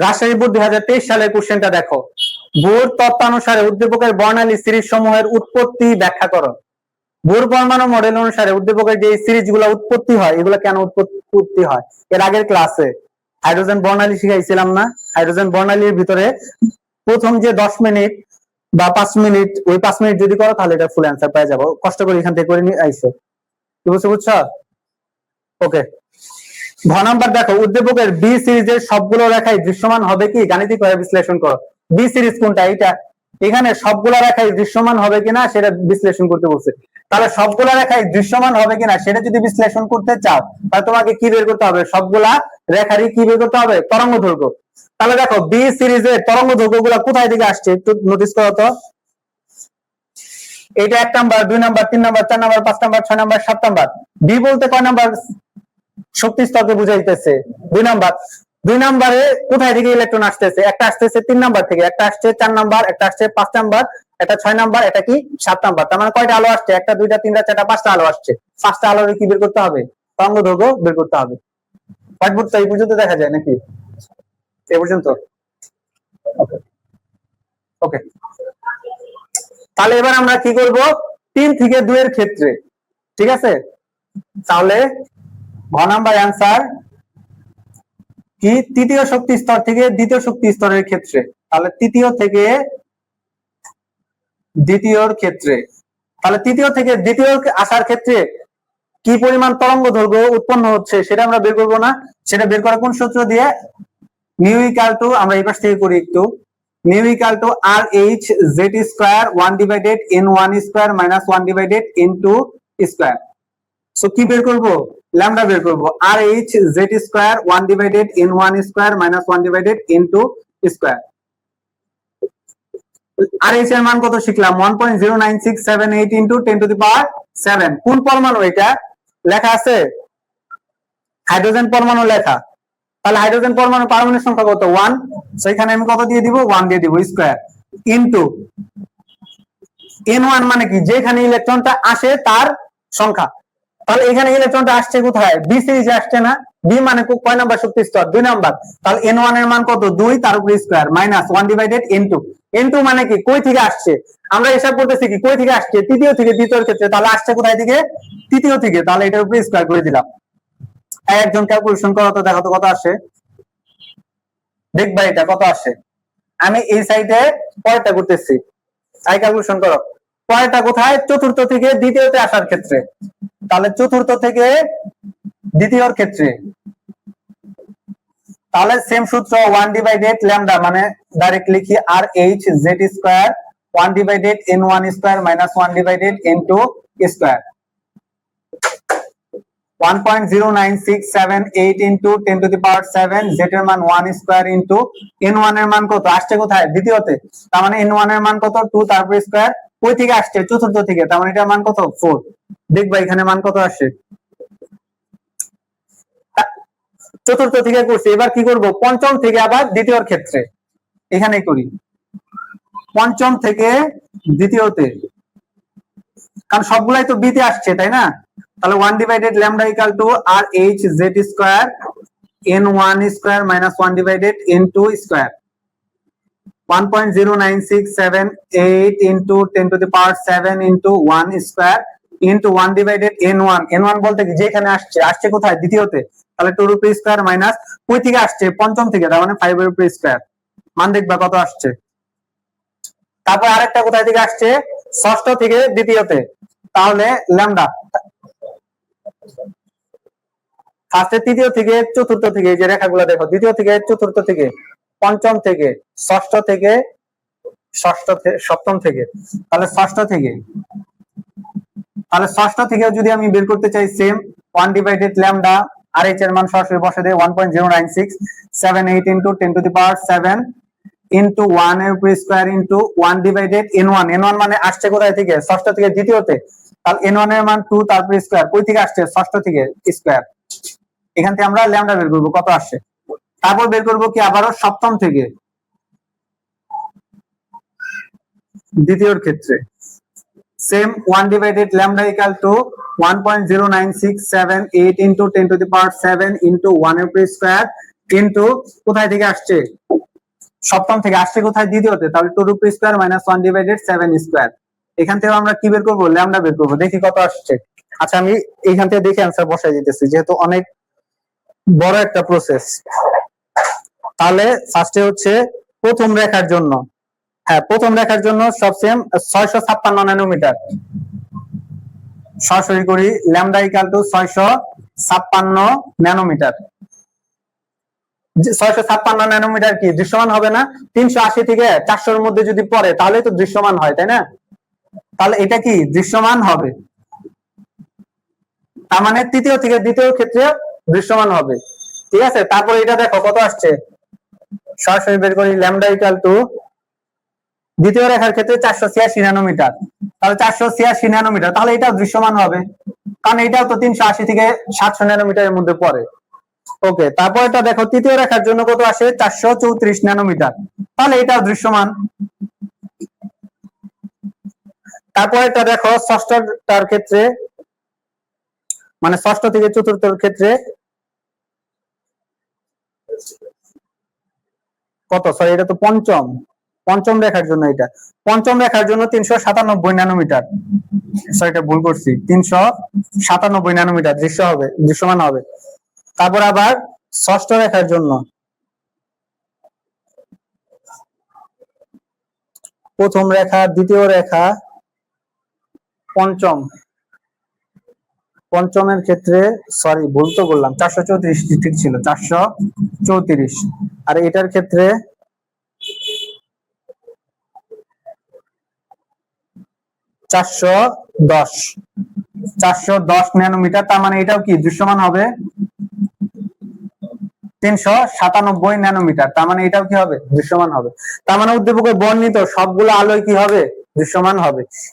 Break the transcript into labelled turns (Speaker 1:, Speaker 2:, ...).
Speaker 1: Rajshahi board 2023 সালের কোশ্চেনটা দেখো। বোর তত্ত্বানুসারে উদ্দীপকের বর্ণালী সিরিজ সমূহের উৎপত্তি ব্যাখ্যা করো। বোর পরমাণু মডেল অনুসারে উদ্দীপকের যে সিরিজ গুলা উৎপত্তি হয়, এগুলো কেন উৎপত্তি হয়? এর আগের ক্লাসে হাইড্রোজেন বর্ণালী শিখাইছিলাম না? হাইড্রোজেন বর্ণালীর ভিতরে প্রথম যে 10 মিনিট বা 5 মিনিট, ওই 5 মিনিট যদি করো তাহলে এটা ফুল অ্যান্সার পেয়ে যাবো। কষ্ট করে এখান থেকে করে নিয়ে আইসো। কি বুঝছো? ওকে। ঘ নাম্বার দেখো, উদ্দীপকের বি সিরিজের সবগুলো রেখাই দৃশ্যমান হবে কি? গাণিতিকভাবে বিশ্লেষণ করো। বি সিরিজ কোনটা? এইটা। এখানে সবগুলো রেখাই দৃশ্যমান হবে কিনা সেটা বিশ্লেষণ করতে বলছে। তাহলে সবগুলা রেখাই দৃশ্যমান হবে কিনা সেটা যদি বিশ্লেষণ করতে চাও, তাহলে তোমাকে কি বের করতে হবে? সবগুলা রেখারই কি বের করতে হবে? তরঙ্গ দৈর্ঘ্য। তাহলে দেখো বি সিরিজের তরঙ্গ দৈর্ঘ্য গুলা কোথায় থেকে আসছে একটু নোটিস করো তো। এটা 1 number, 2 number, 3 number, 4 number, 5 number, 6 number, 7 number. B বলতে কয় নাম্বার শক্তি স্তরকে বুঝাইতেছে? 2 নাম্বার। 2 নাম্বারে কোথায় থেকে ইলেকট্রন আসতেছে? একটা আসতেছে 3 নাম্বার থেকে, একটা আসছে 4 নাম্বার, একটা আসছে 5 নাম্বার, এটা 6 নাম্বার, এটা কি 7 নাম্বার। তার মানে কয়টা আলো আসছে? একটা, দুইটা, তিনটা, চারটা, 5টা আলো আসছে। 5টা আলোর কি বের করতে হবে? তরঙ্গ দৈর্ঘ্য বের করতে হবে। হোয়াইট বোর্ডটা এই পর্যন্ত দেখা যায় নাকি? এই পর্যন্ত? ওকে ওকে। তাহলে এবার আমরা কি করব? 3 থেকে 2 এর ক্ষেত্রে, ঠিক আছে? তাহলে ঘ নাম্বার অ্যান্সার কি? তৃতীয় শক্তি স্তর থেকে দ্বিতীয় শক্তি স্তরের ক্ষেত্রে। তাহলে তৃতীয় থেকে দ্বিতীয়র ক্ষেত্রে, তাহলে তৃতীয় থেকে দ্বিতীয় আসার ক্ষেত্রে কি পরিমাণ তরঙ্গ দৈর্ঘ্য উৎপন্ন হচ্ছে সেটা আমরা বের করবো না? সেটা বের করা কোন সূত্র দিয়ে? নিউ ইকুয়াল টু, আমরা এই পাশ থেকে করি একটু, nu equal to R H Z square 1 divided N 1 square minus 1 divided N 2 square. So কি বের করব? ল্যামডা বের করব। R H Z square 1 divided N 1 square minus 1 divided N 2 square. R H এর মান কত শিখলাম? 1.09678 ইনটু 10 টু দি পাওয়ার 7। কোন পরমাণু এটা? লেখা আছে হাইড্রোজেন পরমাণু লেখা। তাহলে হাইড্রোজেন পরমাণু পারমাণবিক সংখ্যা কত? 1। সো এখানে আমি কত দিয়ে দিব? 1 দিয়ে দিব স্কয়ার ইনটু n1 মানে কি? যেখানে ইলেকট্রনটা আসে তার সংখ্যা। তাহলে এখানে ইলেকট্রনটা আসছে কোথায়? বি সিরিজে আসছে না? বি মানে কয় নাম্বার শক্তি স্তর? 2 নাম্বার। তাহলে n1 এর মান কত? 2, তার উপর square minus 1 divided n2। n2 মানে কি? কই থেকে আসছে? আমরা হিসাব করতেছি কি কই থেকে আসছে? তৃতীয় থেকে দ্বিতীয়র ক্ষেত্রে। তাহলে আসছে কোথায় থেকে? তৃতীয় থেকে। তাহলে এটার উপর স্কয়ার করে দিলাম। একজন ক্যালকুলেশন করো তো, দেখো তো কত আসে। দেখবা এটা কত আসে। আমি এই সাইডে পরেরটা করতেছি, তাই ক্যালকুলেশন করো। পরেরটা কোথায়? চতুর্থ থেকে দ্বিতীয়তে আসার ক্ষেত্রে। তাহলে চতুর্থ থেকে দ্বিতীয়র ক্ষেত্রে, তাহলে সেম সূত্র 1 ডিভাইডেড ল্যামডা, মানে ডাইরেক্ট লিখি R H Z square 1 divided N 1 square minus 1 divided N 2 square. 1.09678 into 10 to the power 7, Z এর মান 1 স্কয়ার ইনটু n1 এর মান কত? আসছে কোথায়? দ্বিতীয়তে। তার মানে n1 এর মান কত? 2, তারপর স্কয়ার। কই থেকে আসছে? চতুর্থ থেকে। তার মানে এটার মান কত? 4। দেখবা এখানে মান কত আসে। চতুর্থ থেকে করছি, এবার কি করব? পঞ্চম থেকে আবার দ্বিতীয়র ক্ষেত্রে এখানেই করি। পঞ্চম থেকে দ্বিতীয়তে, কারণ সবগুলাই তো বিতে আসছে, তাই না? তাহলে 1 divided lambda equal to R H Z square n1 square minus 1 divided n2 square. 1.09678 into 10 to the power 7 into 1 square into 1 divided n1। n1 বলতে কি যেখানে আসছে, আসছে কোথায়? দ্বিতীয়তে। তাহলে 2 এর উপর স্কয়ার মাইনাস কই থেকে আসছে? পঞ্চম থেকে, তার মানে 5 এর উপর স্কয়ার। মান দেখবা কত আসছে। তারপর আরেকটা কোথায় থেকে আসছে? ষষ্ঠ থেকে দ্বিতীয়তে। তাহলে ল্যামডা ফার্স্টে তৃতীয় থেকে চতুর্থ থেকে, এই যে রেখাগুলো দেখো, দ্বিতীয় থেকে চতুর্থ থেকে, পঞ্চম থেকে, ষষ্ঠ থেকে, সপ্তম থেকে। তাহলে ষষ্ঠ থেকে, তাহলে ষষ্ঠ থেকে যদি আমি বের করতে চাই, সেম 1 ডিভাইডেড ল্যামডা আর এইচ এর মান সরাসরি বসে দেয় 1.09678 into 10 to the power 7 into 1 এর উপর square into 1 divided n1। n1 মানে আসছে কোথায় থেকে? ষষ্ঠ থেকে দ্বিতীয়তে। তাহলে n1 এর মান 2, তারপর স্কয়ার। কই থেকে আসছে? ষষ্ঠ থেকে স্কয়ার। এখান থেকে আমরা ল্যামডা বের করব কত আসে। তারপর বের করব কি আবারও সপ্তম থেকে দ্বিতীয়র ক্ষেত্রে, same 1 divided lambda equal two 1.09678 into 10 to the power 7 into 1 এর উপর স্কয়ার ইনটু কোথায় থেকে আসছে? সপ্তম থেকে আসছে কোথায়? দ্বিতীয়তে, তাহলে 2 root square minus 1 divided 7 square. এখান থেকে আমরা কি বের করবো? ল্যামডা বের করবো। দেখি কত আসছে। আচ্ছা, আমি এইখান থেকে দেখে অ্যান্সার বসাই দিতেছি, যেহেতু অনেক বড় একটা প্রসেস। তাহলে ফার্স্টে হচ্ছে প্রথম রেখার জন্য, হ্যাঁ প্রথম রেখার জন্য সব সেম 656 ন্যানোমিটার। সরাসরি করি, lambda equal to 656 nanometre. 656 nanometre কি দৃশ্যমান হবে না? 380 থেকে 400 এর মধ্যে যদি পড়ে তাহলে তো দৃশ্যমান হয়, তাই না? তাহলে এটা কি দৃশ্যমান হবে, তার মানে তৃতীয় থেকে দ্বিতীয় ক্ষেত্রে দৃশ্যমান হবে। ঠিক আছে, তারপর এটা দেখো কত আসছে, সরাসরি বের করি, ল্যামডা ইকুয়াল টু দ্বিতীয় রেখার ক্ষেত্রে 486 ন্যানোমিটার। তাহলে 486 ন্যানোমিটার, তাহলে এটাও দৃশ্যমান হবে, কারণ এটাও তো 380 থেকে 700 ন্যানোমিটারের মধ্যে পড়ে। ওকে, তারপর এটা দেখো তৃতীয় রেখার জন্য কত আসে? 434 ন্যানোমিটার, তাহলে এটাও দৃশ্যমান। তারপর এটা দেখো ষষ্ঠটার ক্ষেত্রে, মানে ষষ্ঠ থেকে চতুর্থের ক্ষেত্রে কত, সরি এটা তো পঞ্চম, পঞ্চম রেখার জন্য, এটা পঞ্চম রেখার জন্য 397 ন্যানোমিটার। সরি এটা ভুল করছি, 397 ন্যানোমিটার দৃশ্যমান হবে। তারপর আবার ষষ্ঠ রেখার জন্য, প্রথম রেখা, দ্বিতীয় রেখা, পঞ্চমের ক্ষেত্রে, সরি ভুল তো বললাম, 434 ঠিক ছিল, 434। আর এটার ক্ষেত্রে 410 ন্যানোমিটার, তার মানে এটাও কি দৃশ্যমান হবে 397 ন্যানোমিটার, তার মানে এটাও কি হবে? দৃশ্যমান হবে। তার মানে উদ্দীপকে বর্ণিত সবগুলো আলোয় কি হবে? দৃশ্যমান হবে।